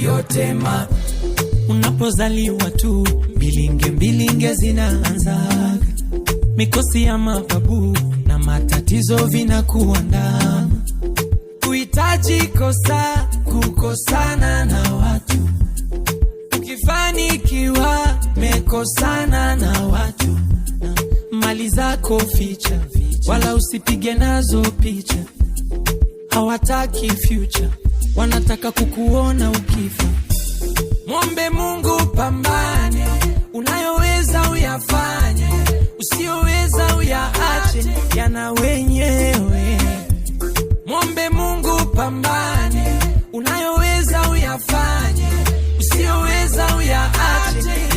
yote unapozaliwa tu bilinge zinaanza, mikosi ya mababu na matatizo vinakuandama. Kuhitaji kosa kukosana na watu, ukifanikiwa mekosana na watu. Mali zako ficha, wala usipige nazo picha. Hawataki future, wanataka kukuona ukifa. Mwombe Mungu, pambane, unayoweza uyafanye, usiyoweza uyaache yana wenyewe. Mwombe Mungu, pambane, unayoweza uyafanye, usiyoweza uyaache